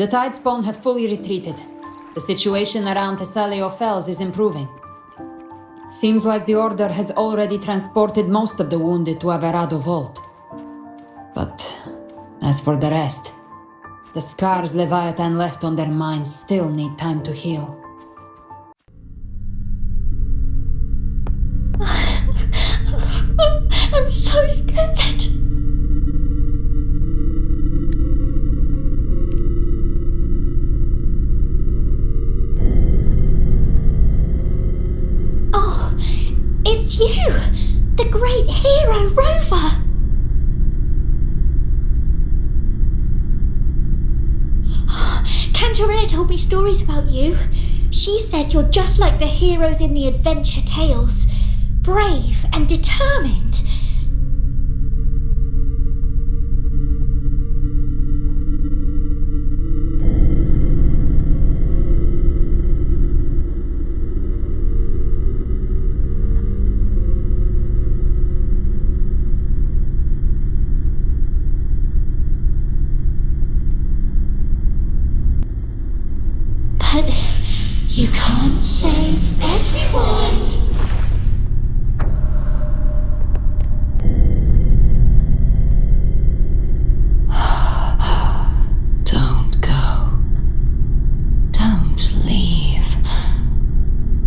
The Tidespawn have fully retreated. The situation around Thessalio Fells is improving. Seems like the Order has already transported most of the wounded to Averado Vault. But as for the rest, the scars Leviathan left on their minds still need time to heal. I'm so scared. Oh, it's you! The great hero, Rover! Cantarella told me stories about you. She said you're just like the heroes in the adventure tales. Brave and determined. But you can't save everyone. Don't go. Don't leave.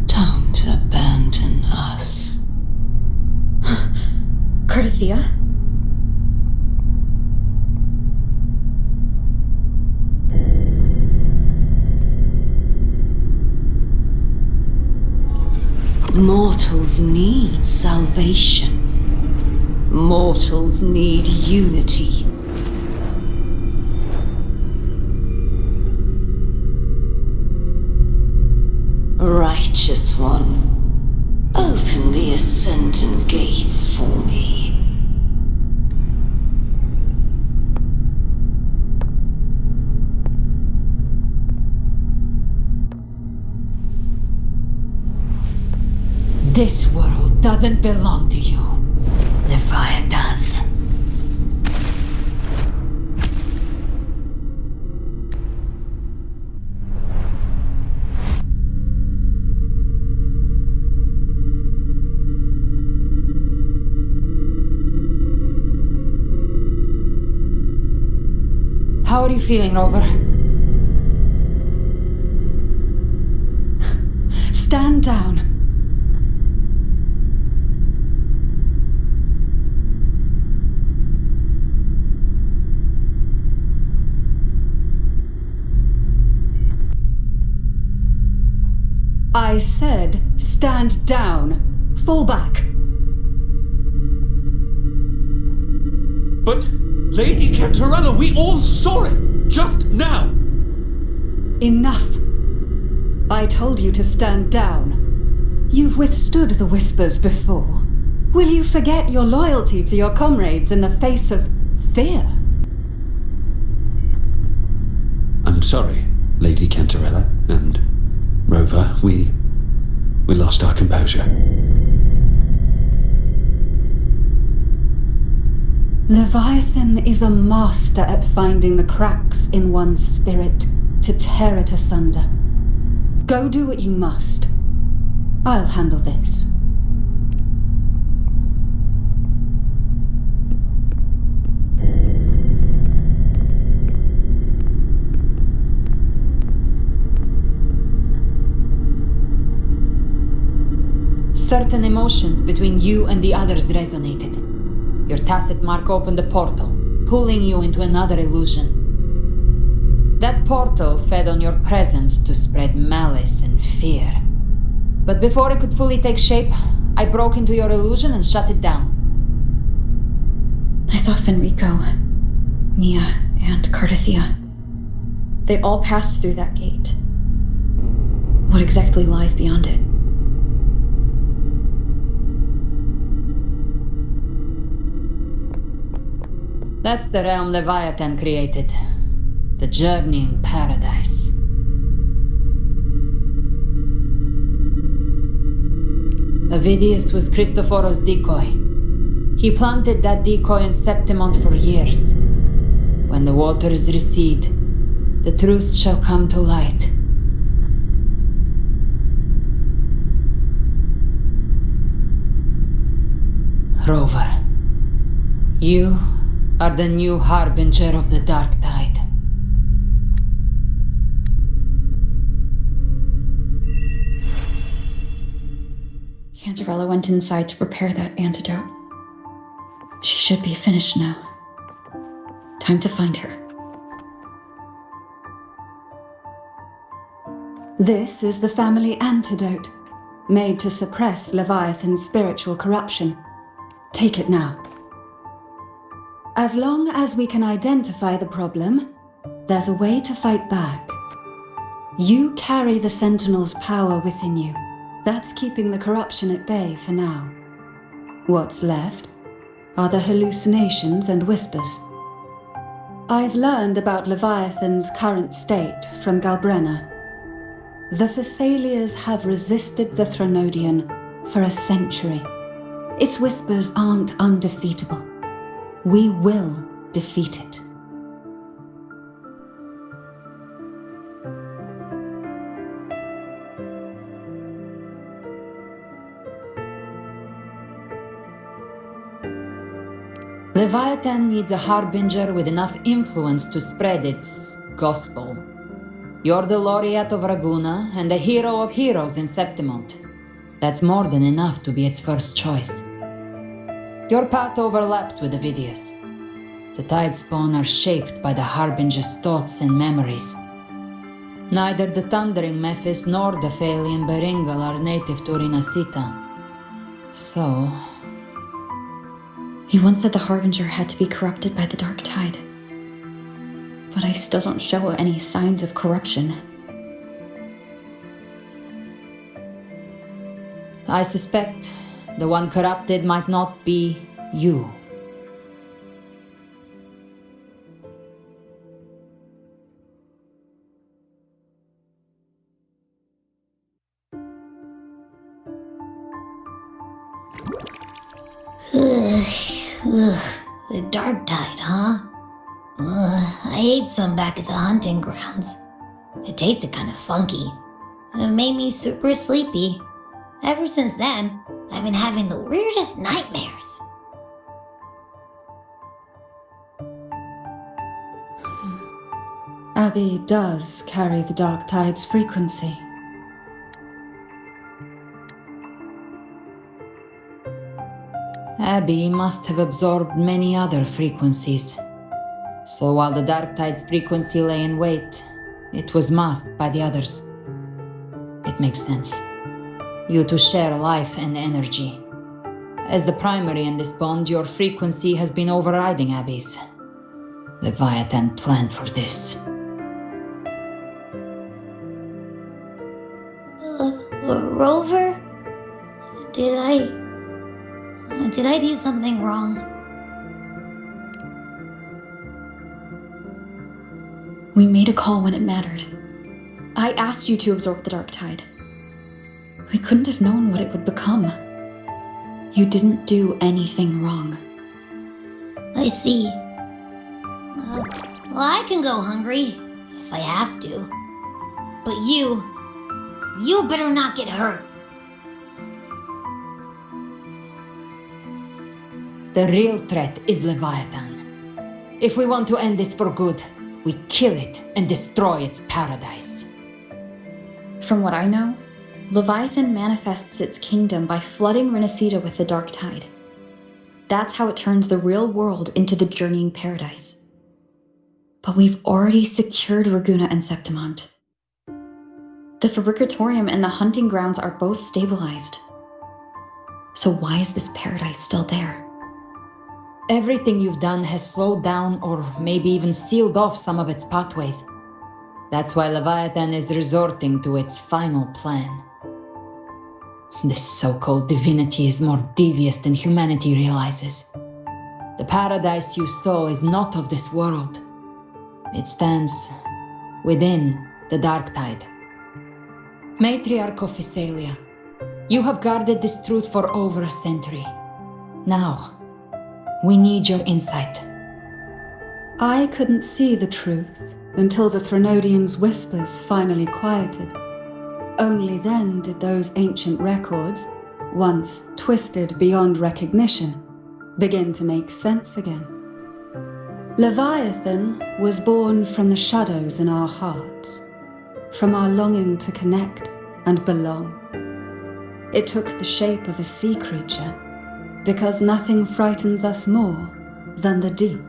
Don't abandon us. Carthia? Mortals need salvation. Mortals need unity. Righteous One, open the Ascendant gates for me. This world doesn't belong to you, Leviathan. How are you feeling, Rover? Stand down. I said, stand down. Fall back. But, Lady Cantarella, we all saw it! Just now! Enough. I told you to stand down. You've withstood the whispers before. Will you forget your loyalty to your comrades in the face of fear? I'm sorry, Lady Cantarella, and Rover, we lost our composure. Leviathan is a master at finding the cracks in one's spirit to tear it asunder. Go do what you must. I'll handle this. Certain emotions between you and the others resonated. Your tacit mark opened a portal, pulling you into another illusion. That portal fed on your presence to spread malice and fear. But before it could fully take shape, I broke into your illusion and shut it down. I saw Fenrico, Mia, and Carthia. They all passed through that gate. What exactly lies beyond it? That's the realm Leviathan created. The journeying paradise. Avidius was Christophoros' decoy. He planted that decoy in Septimont for years. When the waters recede, the truth shall come to light. Rover, you are the new harbinger of the dark tide. Cantarella went inside to prepare that antidote. She should be finished now. Time to find her. This is the family antidote, made to suppress Leviathan's spiritual corruption. Take it now. As long as we can identify the problem, there's a way to fight back. You carry the Sentinel's power within you. That's keeping the corruption at bay for now. What's left are the hallucinations and whispers. I've learned about Leviathan's current state from Galbrenna. The Thessalias have resisted the Threnodian for a century. Its whispers aren't undefeatable. We will defeat it. Leviathan needs a harbinger with enough influence to spread its gospel. You're the laureate of Raguna and the hero of heroes in Septimont. That's more than enough to be its first choice. Your path overlaps with Ovidius. The Tidespawn are shaped by the harbinger's thoughts and memories. Neither the Thundering Mephis nor the Phalian Beringal are native to Rinasita. So... You once said the Harbinger had to be corrupted by the Dark Tide. But I still don't show any signs of corruption. I suspect the one corrupted might not be you. The Dark Tide, huh? I ate some back at the hunting grounds. It tasted kind of funky. It made me super sleepy. Ever since then, I've been having the weirdest nightmares. Abby does carry the Dark Tide's frequency. Abby must have absorbed many other frequencies. So while the Dark Tide's frequency lay in wait, it was masked by the others. It makes sense. You two share life and energy. As the primary in this bond, your frequency has been overriding Abby's. Leviathan planned for this. Rover? Did I do something wrong? We made a call when it mattered. I asked you to absorb the Dark Tide. We couldn't have known what it would become. You didn't do anything wrong. I see. Well, I can go hungry, if I have to. But you better not get hurt. The real threat is Leviathan. If we want to end this for good, we kill it and destroy its paradise. From what I know, Leviathan manifests its kingdom by flooding Rinasita with the Dark Tide. That's how it turns the real world into the journeying paradise. But we've already secured Raguna and Septimont. The Fabricatorium and the hunting grounds are both stabilized. So why is this paradise still there? Everything you've done has slowed down or maybe even sealed off some of its pathways. That's why Leviathan is resorting to its final plan. This so-called divinity is more devious than humanity realizes. The paradise you saw is not of this world. It stands within the Dark Tide. Matriarch of Physalia, you have guarded this truth for over a century. Now, we need your insight. I couldn't see the truth until the Threnodians' whispers finally quieted. Only then did those ancient records, once twisted beyond recognition, begin to make sense again. Leviathan was born from the shadows in our hearts, from our longing to connect and belong. It took the shape of a sea creature, because nothing frightens us more than the deep.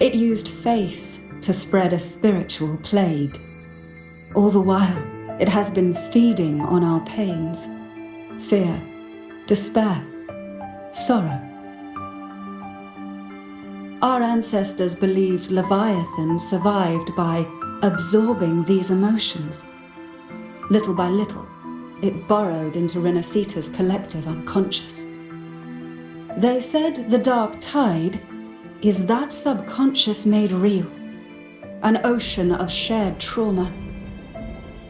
It used faith to spread a spiritual plague. All the while, it has been feeding on our pains, fear, despair, sorrow. Our ancestors believed Leviathan survived by absorbing these emotions. Little by little, it burrowed into Renacita's collective unconscious. They said the dark tide is that subconscious made real, an ocean of shared trauma.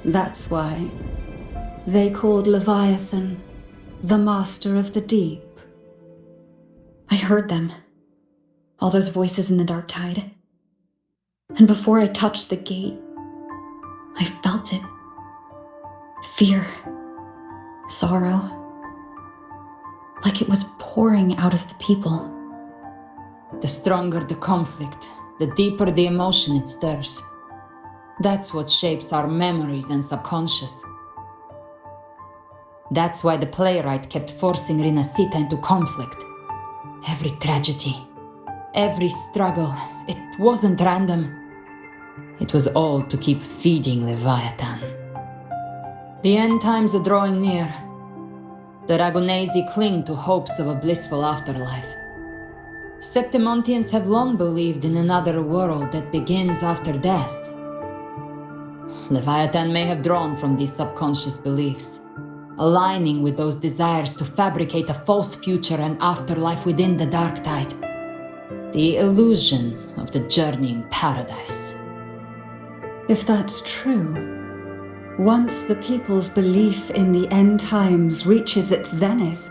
That's why they called Leviathan the master of the deep. I heard them. All those voices in the dark tide. And before I touched the gate, I felt it. Fear. Sorrow. Like it was pouring out of the people. The stronger the conflict, the deeper the emotion it stirs. That's what shapes our memories and subconscious. That's why the playwright kept forcing Renacita into conflict. Every tragedy, every struggle, it wasn't random. It was all to keep feeding Leviathan. The end times are drawing near. The Ragonesi cling to hopes of a blissful afterlife. Septimontians have long believed in another world that begins after death. Leviathan may have drawn from these subconscious beliefs, aligning with those desires to fabricate a false future and afterlife within the dark tide. The illusion of the journeying paradise. If that's true, once the people's belief in the end times reaches its zenith,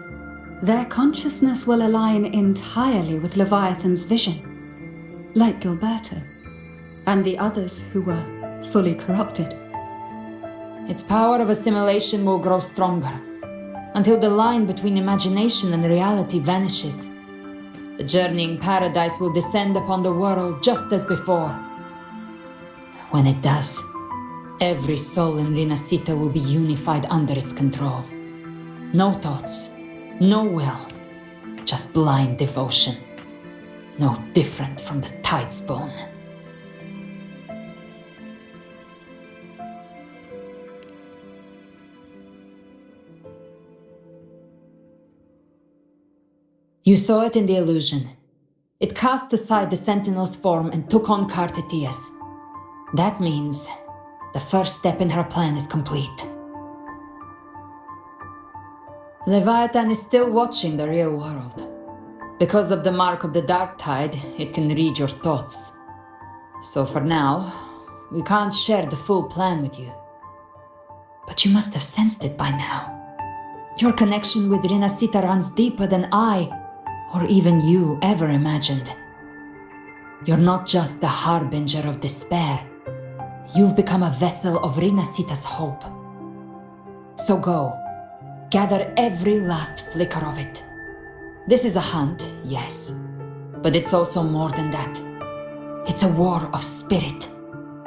their consciousness will align entirely with Leviathan's vision, like Gilberto, and the others who were fully corrupted. Its power of assimilation will grow stronger, until the line between imagination and reality vanishes. The journeying paradise will descend upon the world just as before. When it does, every soul in Renacita will be unified under its control. No thoughts, no will, just blind devotion. No different from the tide's bone. You saw it in the illusion. It cast aside the Sentinel's form and took on Cartetias. That means the first step in her plan is complete. Leviathan is still watching the real world. Because of the mark of the dark tide, it can read your thoughts. So for now, we can't share the full plan with you. But you must have sensed it by now. Your connection with Renacita runs deeper than I, or even you, ever imagined. You're not just the harbinger of despair. You've become a vessel of Renacita's hope. So go, gather every last flicker of it. This is a hunt, yes, but it's also more than that. It's a war of spirit,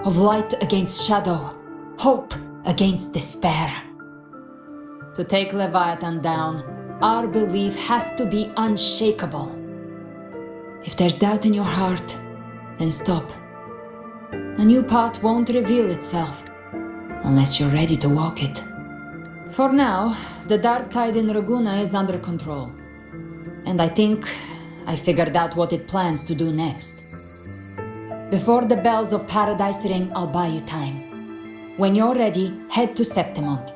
of light against shadow, hope against despair. To take Leviathan down, our belief has to be unshakable. If there's doubt in your heart, then stop. A new path won't reveal itself unless you're ready to walk it. For now, the dark tide in Raguna is under control. And I think I figured out what it plans to do next. Before the bells of Paradise ring, I'll buy you time. When you're ready, head to Septimont.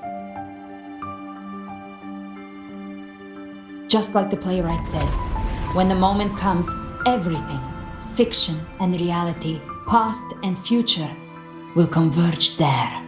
Just like the playwright said, when the moment comes, everything, fiction and reality, past and future, will converge there.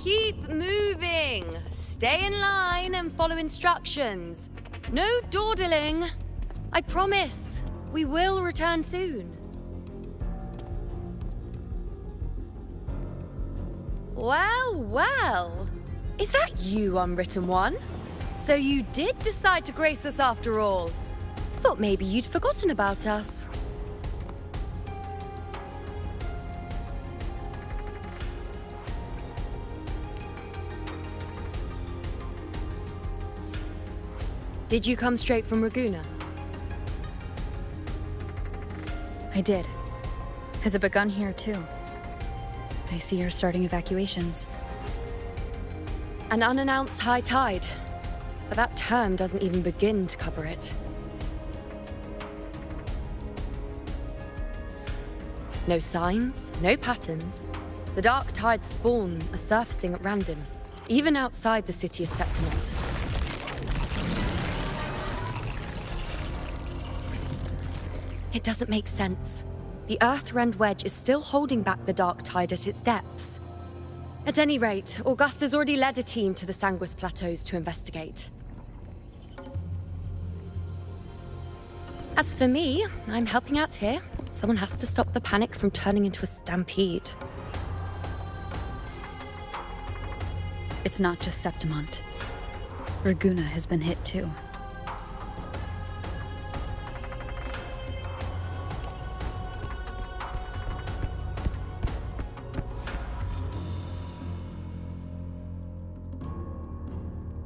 Keep moving. Stay in line and follow instructions. No dawdling. I promise, we will return soon. Well, well. Is that you, Unwritten One? So you did decide to grace us after all. Thought maybe you'd forgotten about us. Did you come straight from Raguna? I did. Has it begun here, too? I see you're starting evacuations. An unannounced high tide. But that term doesn't even begin to cover it. No signs, no patterns. The dark tide's spawn are surfacing at random, even outside the city of Septimont. It doesn't make sense. The Earthrend Wedge is still holding back the dark tide at its depths. At any rate, Augusta's already led a team to the Sanguis Plateaus to investigate. As for me, I'm helping out here. Someone has to stop the panic from turning into a stampede. It's not just Septimont. Raguna has been hit too.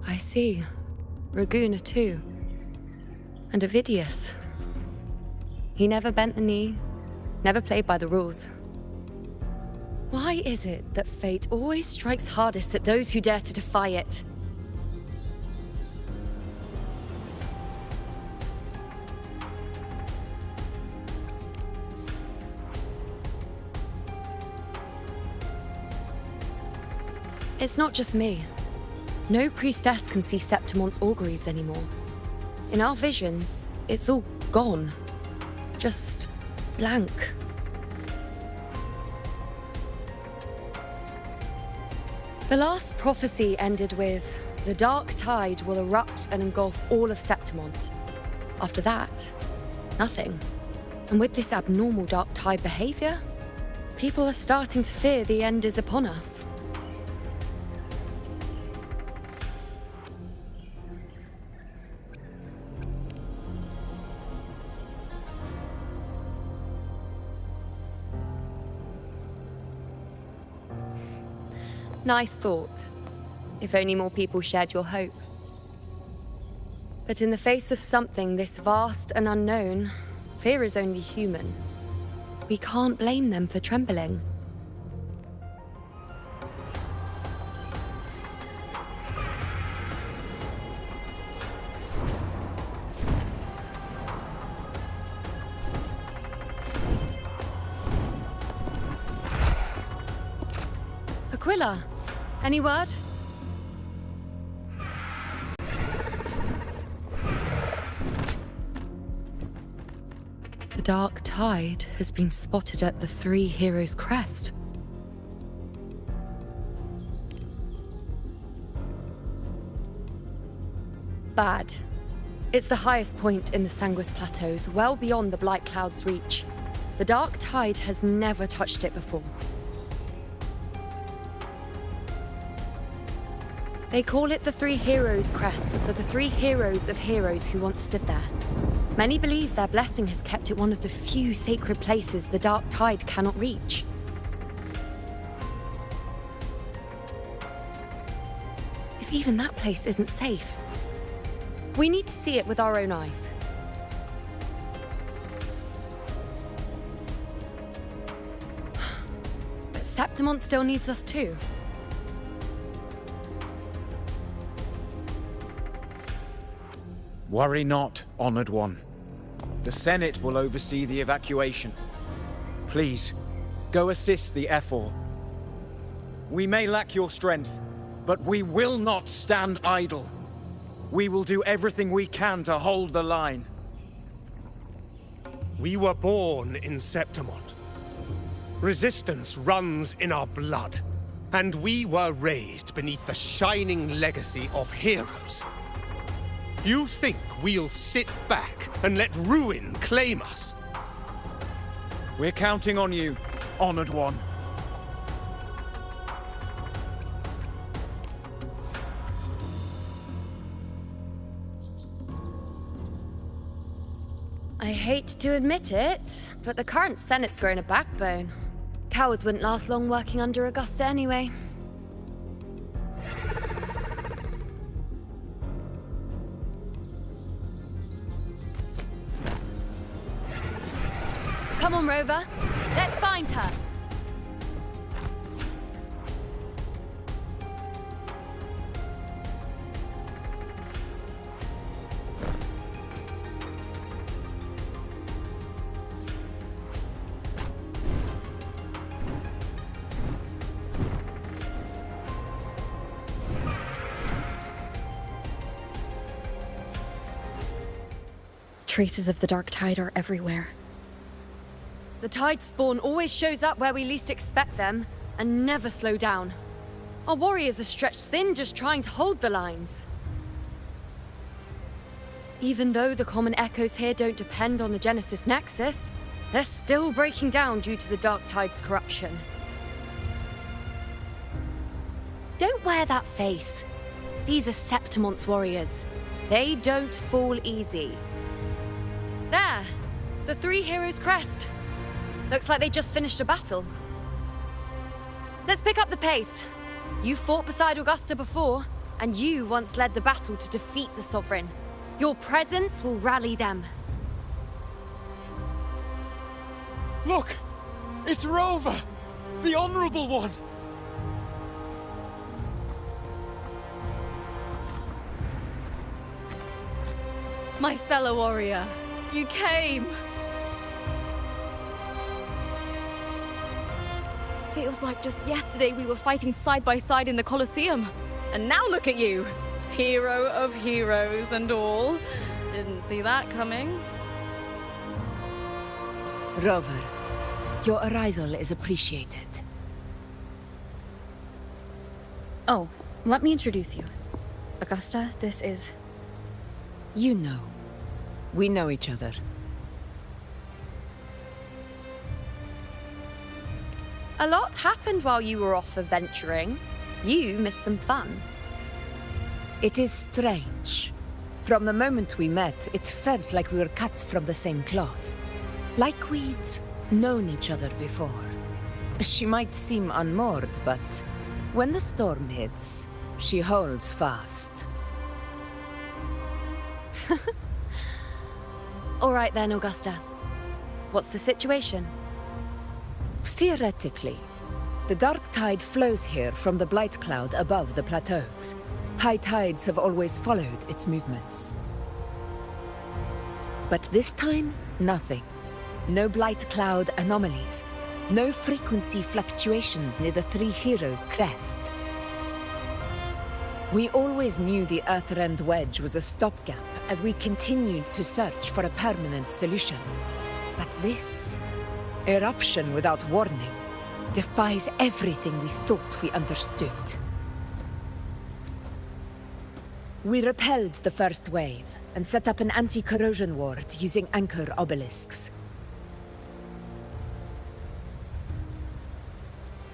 I see. Raguna too. And Ovidius. He never bent the knee, never played by the rules. Why is it that fate always strikes hardest at those who dare to defy it? It's not just me. No priestess can see Septimont's auguries anymore. In our visions, it's all gone. Just blank. The last prophecy ended with, the dark tide will erupt and engulf all of Septimont. After that, nothing. And with this abnormal dark tide behavior, people are starting to fear the end is upon us. Nice thought. If only more people shared your hope. But in the face of something this vast and unknown, fear is only human. We can't blame them for trembling. Aquila, any word? The dark tide has been spotted at the Three Heroes' Crest. Bad. It's the highest point in the Sanguis Plateaus, well beyond the Blight Cloud's reach. The dark tide has never touched it before. They call it the Three Heroes' Crest for the three heroes of heroes who once stood there. Many believe their blessing has kept it one of the few sacred places the dark tide cannot reach. If even that place isn't safe, we need to see it with our own eyes. But Septimont still needs us too. Worry not, Honored One. The Senate will oversee the evacuation. Please, go assist the Ephor. We may lack your strength, but we will not stand idle. We will do everything we can to hold the line. We were born in Septimont. Resistance runs in our blood. And we were raised beneath the shining legacy of heroes. You think we'll sit back and let ruin claim us? We're counting on you, Honored One. I hate to admit it, but the current Senate's grown a backbone. Cowards wouldn't last long working under Augusta anyway. Come on, Rover. Let's find her. Traces of the dark tide are everywhere. The tide spawn always shows up where we least expect them, and never slow down. Our warriors are stretched thin just trying to hold the lines. Even though the common echoes here don't depend on the Genesis Nexus, they're still breaking down due to the dark tide's corruption. Don't wear that face. These are Septimon's warriors. They don't fall easy. There! The three heroes' crest. Looks like they just finished a battle. Let's pick up the pace. You fought beside Augusta before, and you once led the battle to defeat the Sovereign. Your presence will rally them. Look! It's Rover! The Honorable One! My fellow warrior, you came! Feels like just yesterday we were fighting side by side in the Colosseum. And now look at you! Hero of heroes and all. Didn't see that coming. Rover, your arrival is appreciated. Oh, let me introduce you. Augusta, this is... You know. We know each other. A lot happened while you were off adventuring. You missed some fun. It is strange. From the moment we met, it felt like we were cut from the same cloth. Like we'd known each other before. She might seem unmoored, but when the storm hits, she holds fast. All right then, Augusta. What's the situation? Theoretically, the dark tide flows here from the blight cloud above the plateaus. High tides have always followed its movements. But this time, nothing. No blight cloud anomalies. No frequency fluctuations near the Three Heroes' crest. We always knew the Earthrend Wedge was a stopgap as we continued to search for a permanent solution. But this eruption without warning defies everything we thought we understood. We repelled the first wave and set up an anti-corrosion ward using anchor obelisks.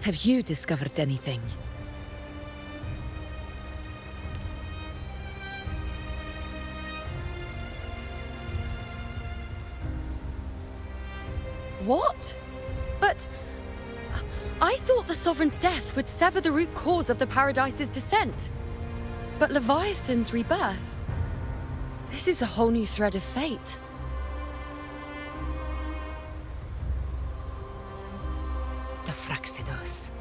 Have you discovered anything? What? But... I thought the Sovereign's death would sever the root cause of the Paradise's descent. But Leviathan's rebirth... This is a whole new thread of fate. The Fraxidos.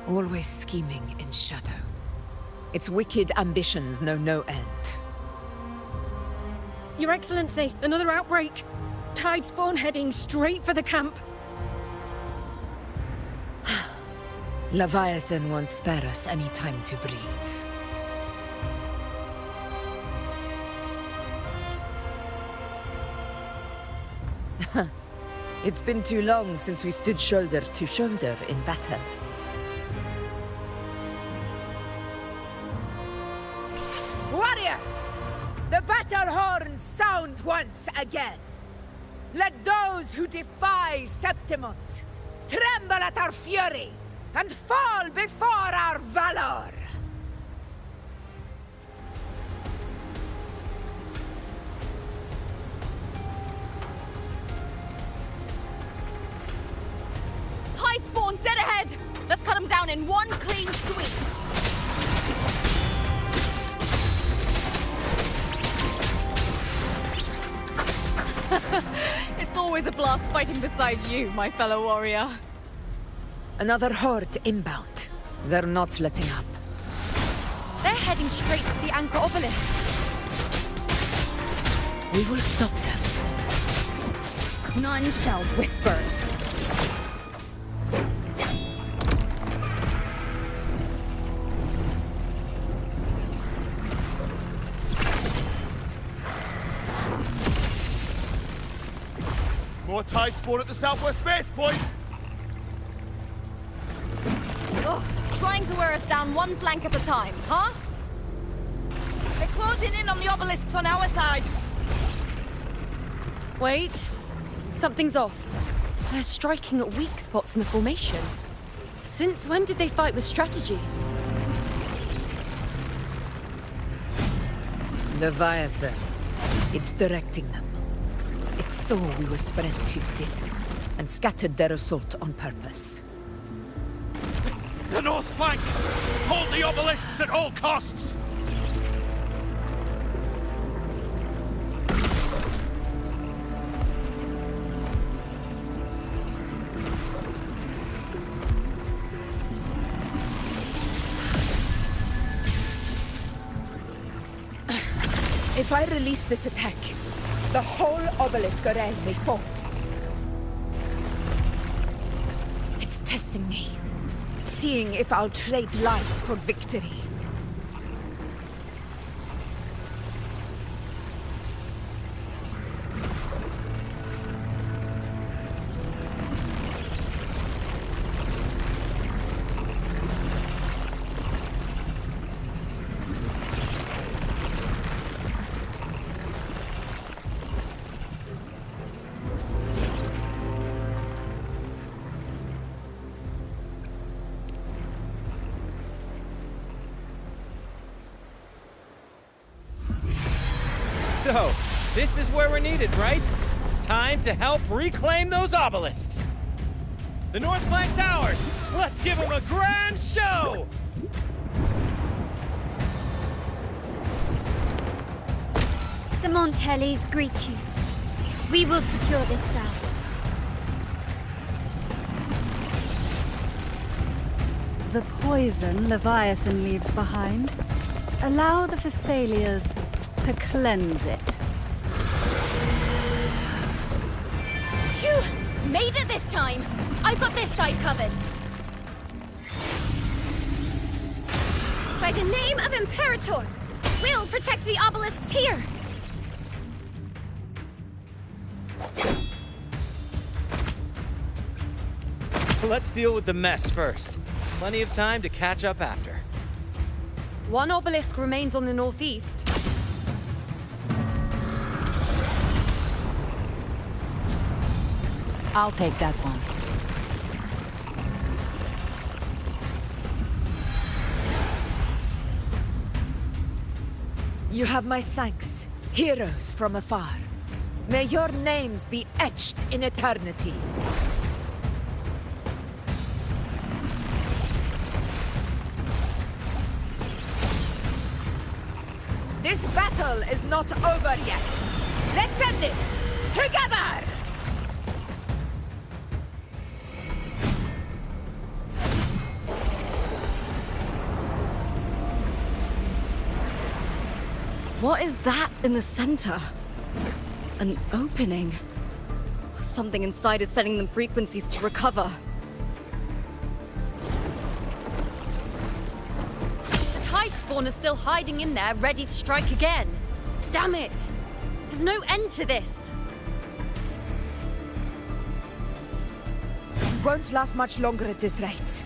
Always scheming in shadow. Its wicked ambitions know no end. Your Excellency, another outbreak! Tide spawn heading straight for the camp. Leviathan won't spare us any time to breathe. It's been too long since we stood shoulder to shoulder in battle. battle horns sound once again. Let those who defy Septimont tremble at our fury and fall before our valor! Tide spawn dead ahead! Let's cut them down in one clean sweep! It's always a blast fighting beside you, my fellow warrior. Another horde inbound. They're not letting up. They're heading straight for the Anchor Obelisk. We will stop them. None shall whisper. More tide spawn at the southwest base point! Ugh, trying to wear us down one flank at a time, huh? They're closing in on the obelisks on our side. Wait. Something's off. They're striking at weak spots in the formation. Since when did they fight with strategy? Leviathan. It's directing them. It saw we were spread too thin, and scattered their assault on purpose. The north flank! Hold the obelisks at all costs! If I release this attack, the whole obelisk array may fall. It's testing me, seeing if I'll trade lives for victory. So, this is where we're needed, right? Time to help reclaim those obelisks. The north flank's ours. Let's give them a grand show! The Montellis greet you. We will secure this cell. The poison Leviathan leaves behind, allow the Phassalias to cleanse it. Phew! Made it this time! I've got this side covered. By the name of Imperator, we'll protect the obelisks here. Let's deal with the mess first. Plenty of time to catch up after. One obelisk remains on the northeast. I'll take that one. You have my thanks, heroes from afar. May your names be etched in eternity. This battle is not over yet. Let's end this together! What is that in the center? An opening. Something inside is sending them frequencies to recover. The Tide Spawn is still hiding in there, ready to strike again. Damn it! There's no end to this. It won't last much longer at this rate.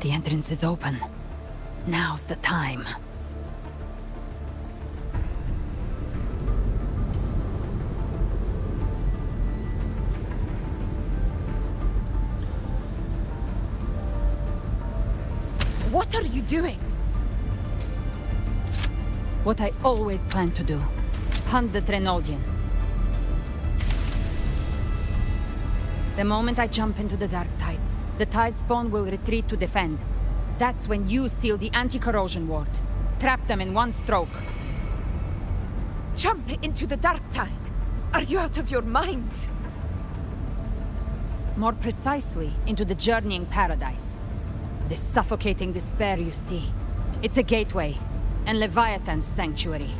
The entrance is open. Now's the time. What are you doing? What I always planned to do. Hunt the Trenodian. The moment I jump into the Dark Tide, the Tide Spawn will retreat to defend. That's when you seal the anti-corrosion ward. Trap them in one stroke. Jump into the Dark Tide? Are you out of your minds? More precisely, into the journeying paradise. The suffocating despair you see. It's a gateway, and Leviathan's sanctuary.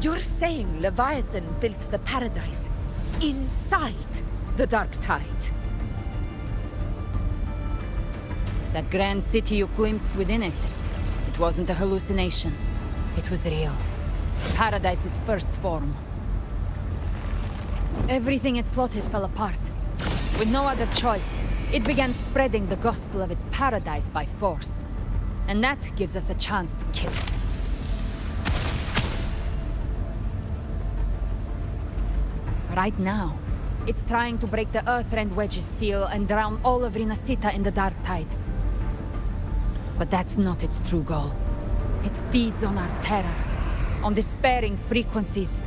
You're saying Leviathan built the paradise inside the Dark Tide? That grand city you glimpsed within it, it wasn't a hallucination. It was real. Paradise's first form. Everything it plotted fell apart. With no other choice, it began spreading the gospel of its paradise by force. And that gives us a chance to kill it. Right now, it's trying to break the Earthrend Wedge's seal and drown all of Rinasita in the Dark Tide. But that's not its true goal. It feeds on our terror, on despairing frequencies.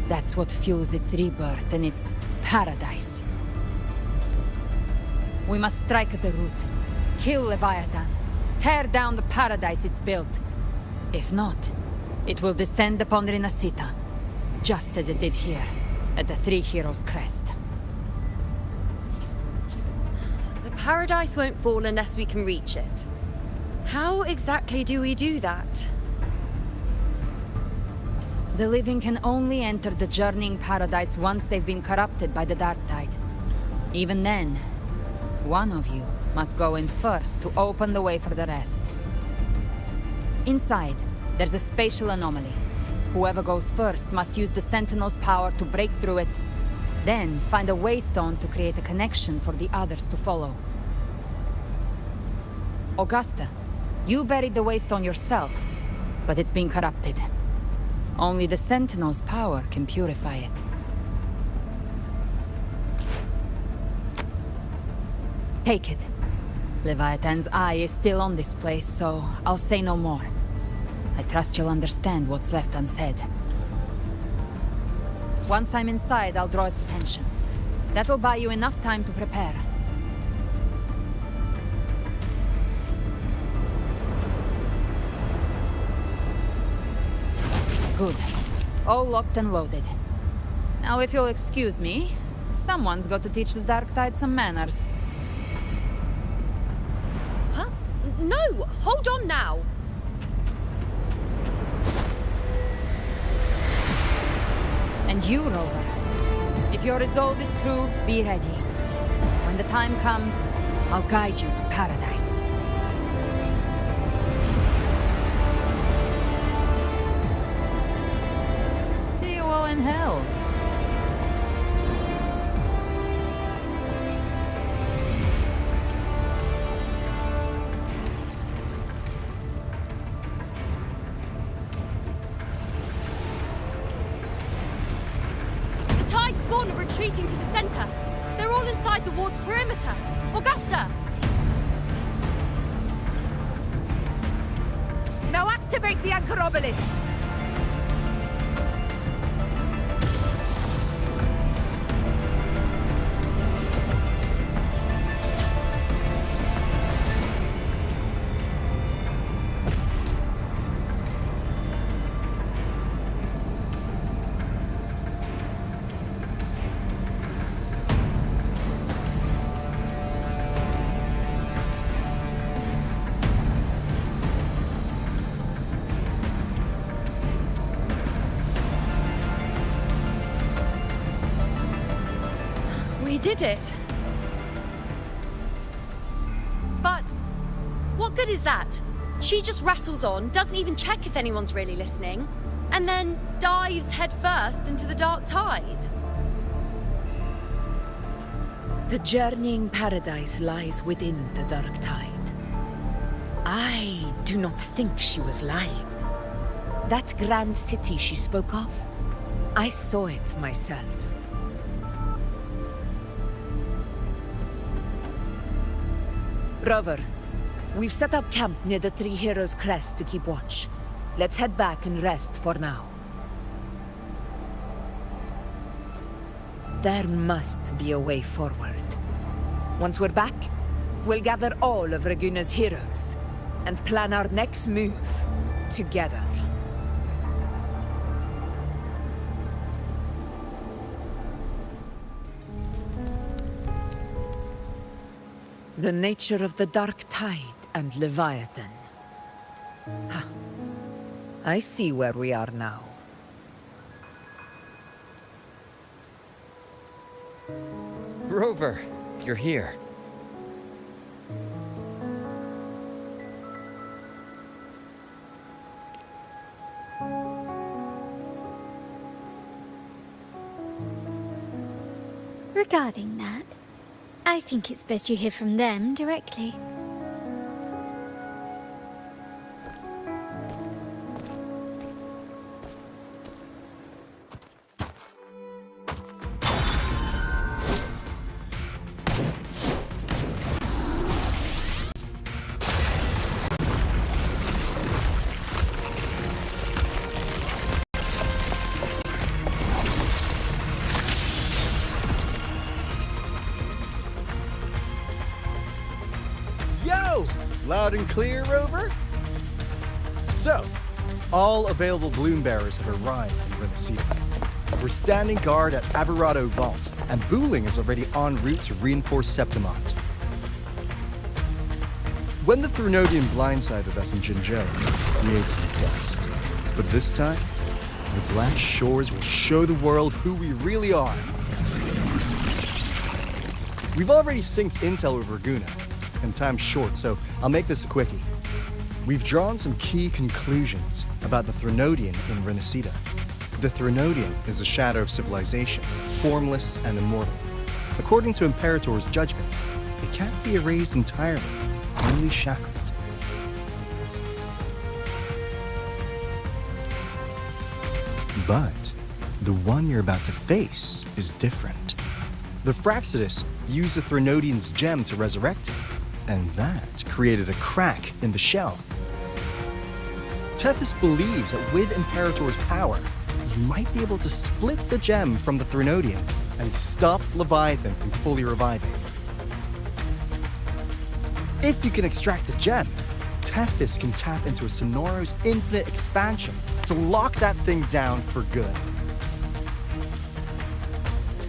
That's what fuels its rebirth and its paradise. We must strike at the root, kill Leviathan, tear down the paradise it's built. If not, it will descend upon Rinasita, just as it did here, at the Three Heroes' Crest. The paradise won't fall unless we can reach it. How exactly do we do that? The living can only enter the journeying paradise once they've been corrupted by the Dark Tide. Even then, one of you must go in first to open the way for the rest. Inside, there's a spatial anomaly. Whoever goes first must use the Sentinel's power to break through it, then find a waystone to create a connection for the others to follow. Augusta, you buried the waystone yourself, but it's been corrupted. Only the Sentinel's power can purify it. Take it. Leviathan's eye is still on this place, so I'll say no more. I trust you'll understand what's left unsaid. Once I'm inside, I'll draw its attention. That'll buy you enough time to prepare. Good. All locked and loaded. Now, if you'll excuse me, someone's got to teach the Dark Tide some manners. Huh? No! Hold on now! And you, Rover. If your resolve is true, be ready. When the time comes, I'll guide you to paradise. See you all in hell. Spawn are retreating to the center. They're all inside the ward's perimeter. Augusta! Now activate the anchor obelisks! We did it. But what good is that? She just rattles on, doesn't even check if anyone's really listening, and then dives headfirst into the Dark Tide. The journeying paradise lies within the dark tide. I do not think she was lying. That grand city she spoke of, I saw it myself. Rover, we've set up camp near the Three Heroes Crest to keep watch. Let's head back and rest for now. There must be a way forward. Once we're back, we'll gather all of Raguna's heroes and plan our next move together. The nature of the Dark Tide and Leviathan. Huh. I see where we are now. Rover, you're here. Regarding that, I think it's best you hear from them directly. Loud and clear, Rover? So, all available bloom bearers have arrived in Renacida. We're standing guard at Averado Vault, and Booling is already en route to reinforce Septimont. When the Threnodian blindsided us in Jinzhou, we ate some dust. But this time, the Black Shores will show the world who we really are. We've already synced intel with Raguna, and time's short, so I'll make this a quickie. We've drawn some key conclusions about the Threnodian in Renacida. The Threnodian is a shadow of civilization, formless and immortal. According to Imperator's judgment, it can't be erased entirely, only shackled. But the one you're about to face is different. The Fraxidus used the Threnodian's gem to resurrect him, and that created a crack in the shell. Tethys believes that with Imperator's power, he might be able to split the gem from the Threnodian and stop Leviathan from fully reviving. If you can extract the gem, Tethys can tap into a Sonoro's infinite expansion to lock that thing down for good.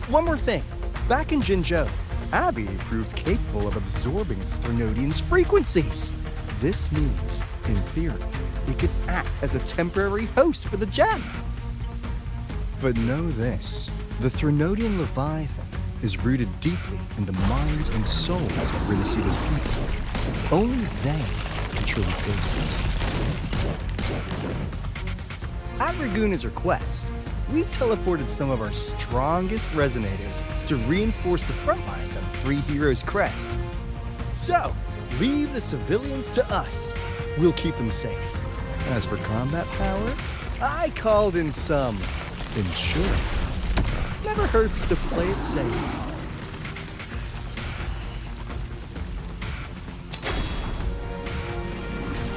One more thing. Back in Jinzhou, Abby proved capable of absorbing Threnodian's frequencies. This means, in theory, it could act as a temporary host for the gem. But know this, the Threnodian Leviathan is rooted deeply in the minds and souls of Renacida's people. Only they can truly face it. At Raguna's request, we've teleported some of our strongest resonators to reinforce the front lines of Three Heroes Crest. So, leave the civilians to us. We'll keep them safe. As for combat power, I called in some insurance. Never hurts to play it safe.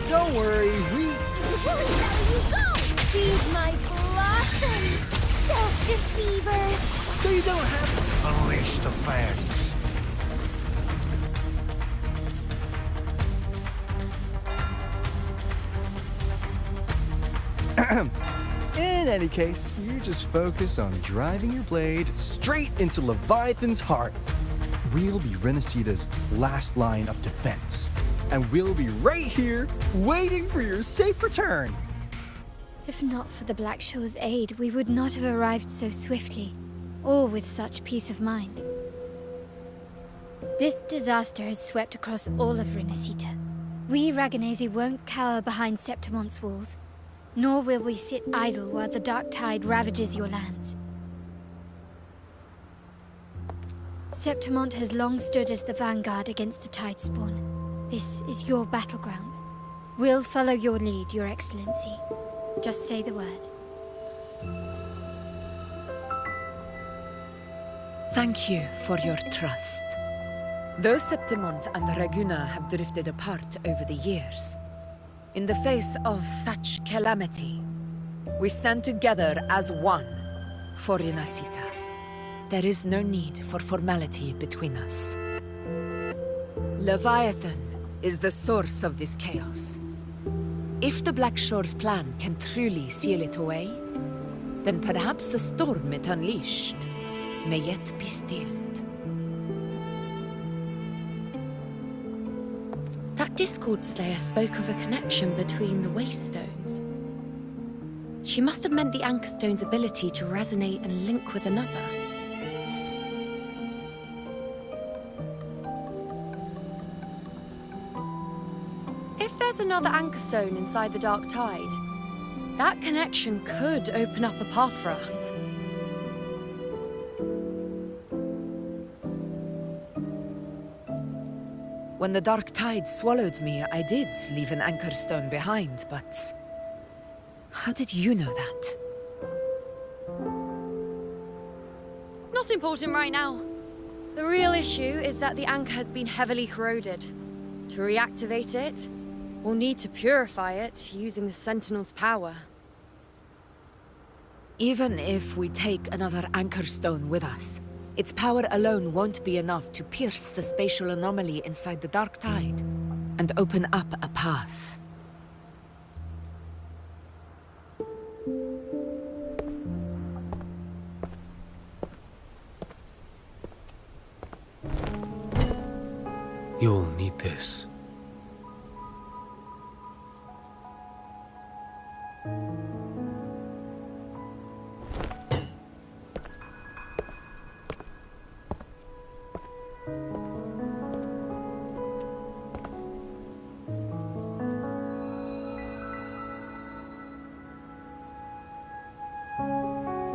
Don't worry, we... Feed my blossoms, self-deceivers! So you don't have to unleash the fans. In any case, you just focus on driving your blade straight into Leviathan's heart. We'll be Renacida's last line of defense, and we'll be right here waiting for your safe return. If not for the Black Shore's aid, we would not have arrived so swiftly, or with such peace of mind. This disaster has swept across all of Renacida. We Raganese won't cower behind Septimont's walls, nor will we sit idle while the dark tide ravages your lands. Septimont has long stood as the vanguard against the Tidespawn. This is your battleground. We'll follow your lead, Your Excellency. Just say the word. Thank you for your trust. Though Septimont and Raguna have drifted apart over the years, in the face of such calamity, we stand together as one for Rinascita. There is no need for formality between us. Leviathan is the source of this chaos. If the Black Shore's plan can truly seal it away, then perhaps the storm it unleashed may yet be stilled. That Discord Slayer spoke of a connection between the Waystones. She must have meant the Anchorstone's ability to resonate and link with another. If there's another Anchorstone inside the Dark Tide, that connection could open up a path for us. When the Dark Tide swallowed me, I did leave an Anchorstone behind, but how did you know that? Not important right now. The real issue is that the anchor has been heavily corroded. To reactivate it, we'll need to purify it using the Sentinel's power. Even if we take another Anchorstone with us, its power alone won't be enough to pierce the spatial anomaly inside the Dark Tide and open up a path. You'll need this.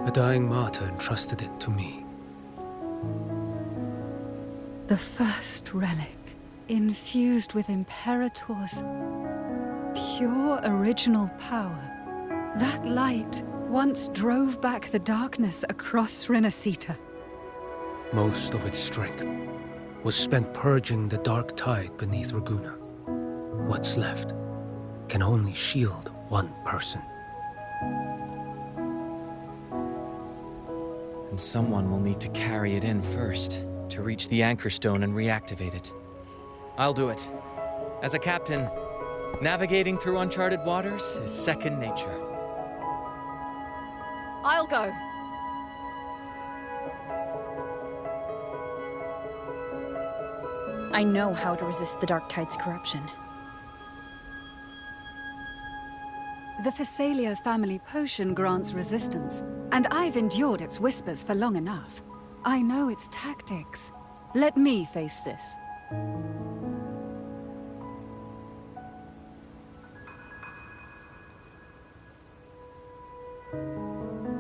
A dying martyr entrusted it to me. The first relic, infused with Imperator's pure original power. That light once drove back the darkness across Rinascita. Most of its strength was spent purging the Dark Tide beneath Raguna. What's left can only shield one person. And someone will need to carry it in first, to reach the Anchorstone and reactivate it. I'll do it. As a captain, navigating through uncharted waters is second nature. I'll go. I know how to resist the Dark Tide's corruption. The Phasalia family potion grants resistance, and I've endured its whispers for long enough. I know its tactics. Let me face this.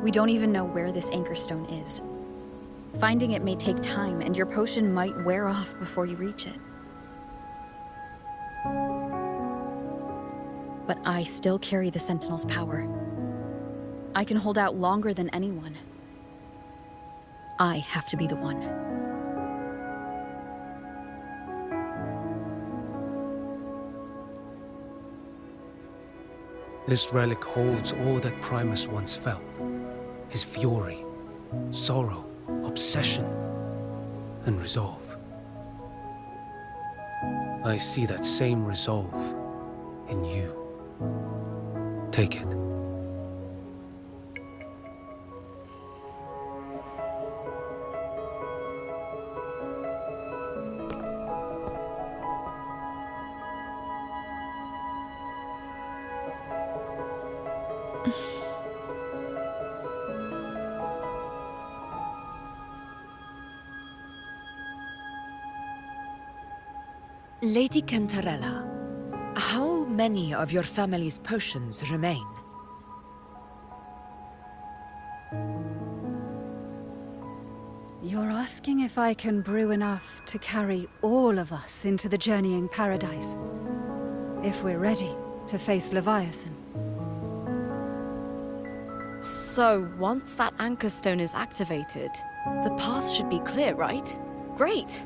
We don't even know where this Anchorstone is. Finding it may take time, and your potion might wear off before you reach it. But I still carry the Sentinel's power. I can hold out longer than anyone. I have to be the one. This relic holds all that Primus once felt. His fury, sorrow, obsession, and resolve. I see that same resolve in you. Take it. Lady Cantarella, how many of your family's potions remain? You're asking if I can brew enough to carry all of us into the journeying paradise? If we're ready to face Leviathan? So, once that anchor stone is activated, the path should be clear, right? Great!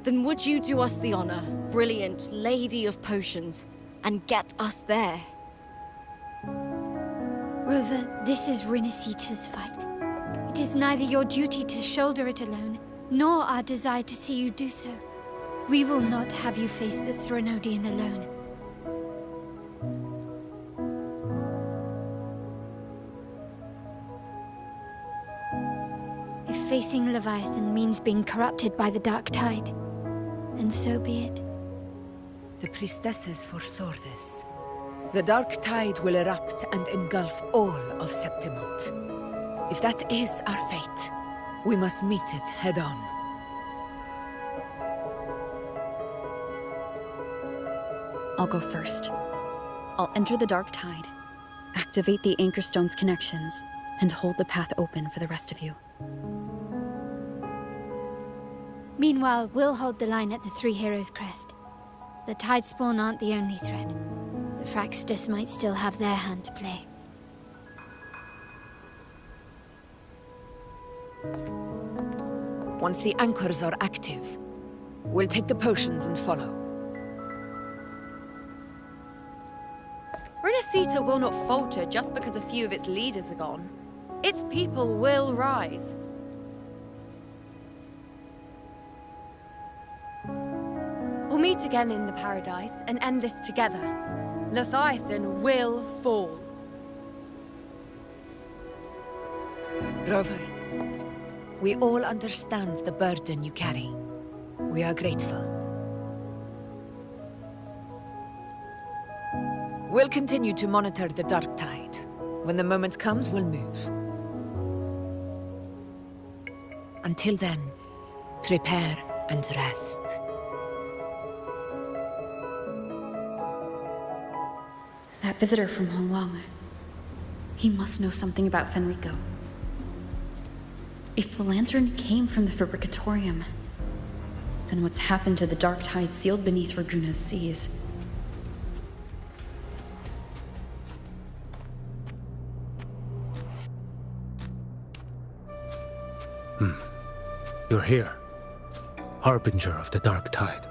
Then would you do us the honor, brilliant Lady of Potions, and get us there? Rover, this is Rinasita's fight. It is neither your duty to shoulder it alone, nor our desire to see you do so. We will not have you face the Threnodian alone. If facing Leviathan means being corrupted by the Dark Tide, then so be it. The priestesses foresaw this. The Dark Tide will erupt and engulf all of Septimont. If that is our fate, we must meet it head-on. I'll go first. I'll enter the Dark Tide, activate the Anchor Stone's connections, and hold the path open for the rest of you. Meanwhile, we'll hold the line at the Three Heroes Crest. The Tidespawn aren't the only threat. The Fraxtus might still have their hand to play. Once the anchors are active, we'll take the potions and follow. Rinasita will not falter just because a few of its leaders are gone. Its people will rise. We'll meet again in the paradise and end this together. Leviathan will fall. Rover, we all understand the burden you carry. We are grateful. We'll continue to monitor the Dark Tide. When the moment comes, we'll move. Until then, prepare and rest. That visitor from Honglong. He must know something about Fenrico. If the lantern came from the Fabricatorium, then what's happened to the Dark Tide sealed beneath Raguna's seas? You're here, Harbinger of the Dark Tide.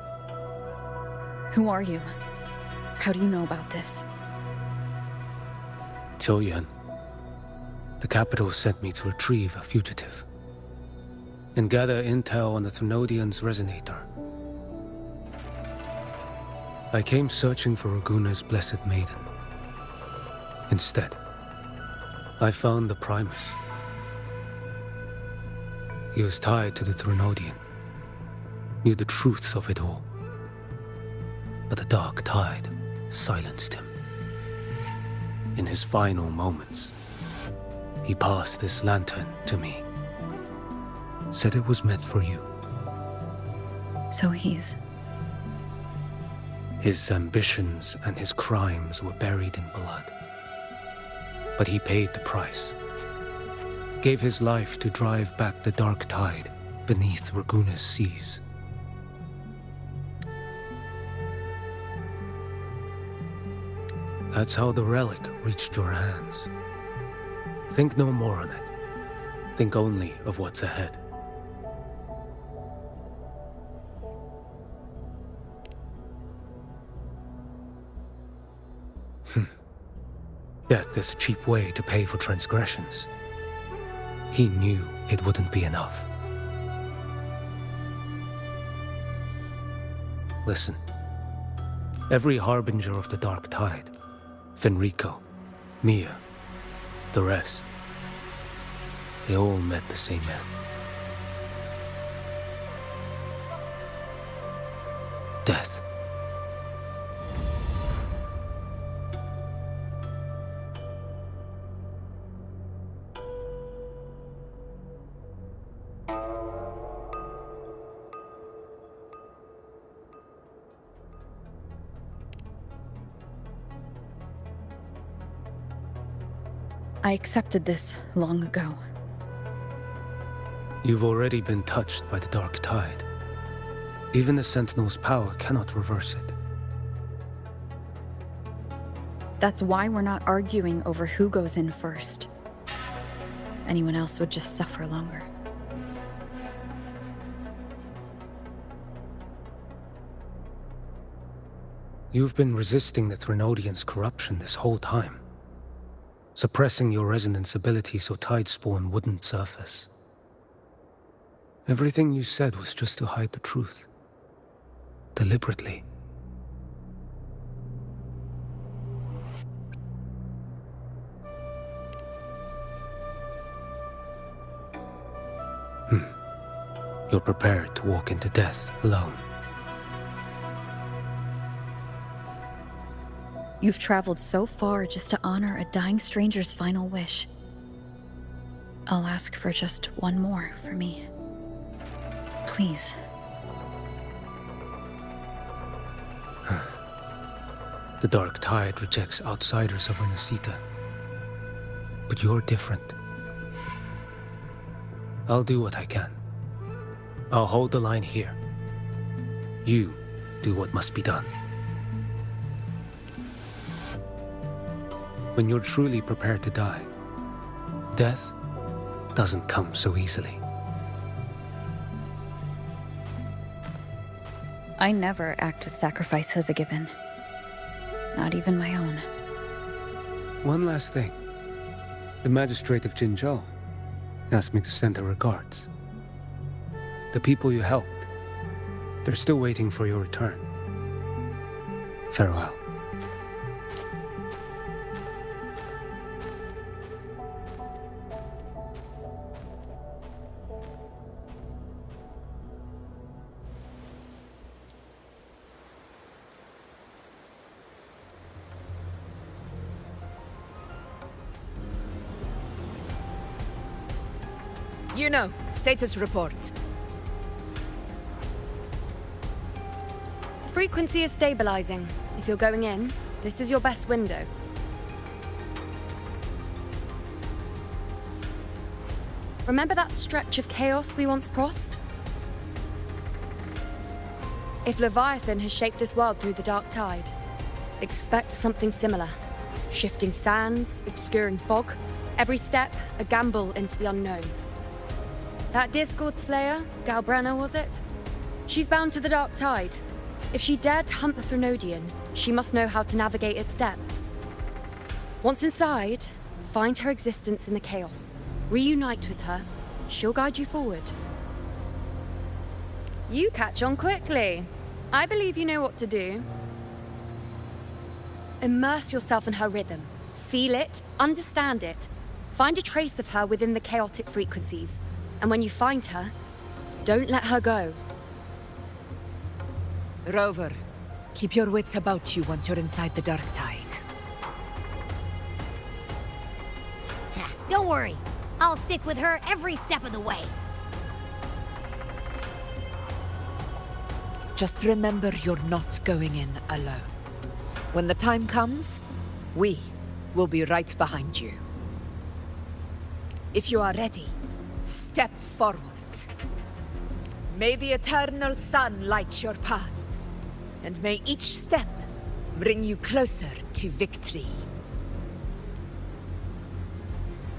Who are you? How do you know about this? Choyan. The capital sent me to retrieve a fugitive and gather intel on the Threnodian's resonator. I came searching for Raguna's Blessed Maiden. Instead, I found the Primus. He was tied to the Threnodian, knew the truths of it all. But the Dark Tide silenced him. In his final moments, he passed this lantern to me. Said it was meant for you. So he's... His ambitions and his crimes were buried in blood. But he paid the price. Gave his life to drive back the Dark Tide beneath Raguna's seas. That's how the relic reached your hands. Think no more on it. Think only of what's ahead. Death is a cheap way to pay for transgressions. He knew it wouldn't be enough. Listen. Every harbinger of the Dark Tide, Fenrico, Mia, the rest, they all met the same end. Death. I accepted this long ago. You've already been touched by the Dark Tide. Even the Sentinel's power cannot reverse it. That's why we're not arguing over who goes in first. Anyone else would just suffer longer. You've been resisting the Threnodians' corruption this whole time, suppressing your resonance ability so Tidespawn wouldn't surface. Everything you said was just to hide the truth. Deliberately. You're prepared to walk into death alone. You've traveled so far just to honor a dying stranger's final wish. I'll ask for just one more for me. Please. The Dark Tide rejects outsiders of Renesita. But you're different. I'll do what I can. I'll hold the line here. You do what must be done. When you're truly prepared to die, death doesn't come so easily. I never act with sacrifice as a given. Not even my own. One last thing. The magistrate of Jinzhou asked me to send her regards. The people you helped, they're still waiting for your return. Farewell. You know, status report. Frequency is stabilizing. If you're going in, this is your best window. Remember that stretch of chaos we once crossed? If Leviathan has shaped this world through the Dark Tide, expect something similar. Shifting sands, obscuring fog, every step a gamble into the unknown. That Discord Slayer, Galbrenna was it? She's bound to the Dark Tide. If she dared to hunt the Threnodian, she must know how to navigate its depths. Once inside, find her existence in the chaos. Reunite with her. She'll guide you forward. You catch on quickly. I believe you know what to do. Immerse yourself in her rhythm. Feel it, understand it. Find a trace of her within the chaotic frequencies. And when you find her, don't let her go. Rover, keep your wits about you once you're inside the Dark Tide. Don't worry. I'll stick with her every step of the way. Just remember you're not going in alone. When the time comes, we will be right behind you. If you are ready, step forward. May the eternal sun light your path, and may each step bring you closer to victory.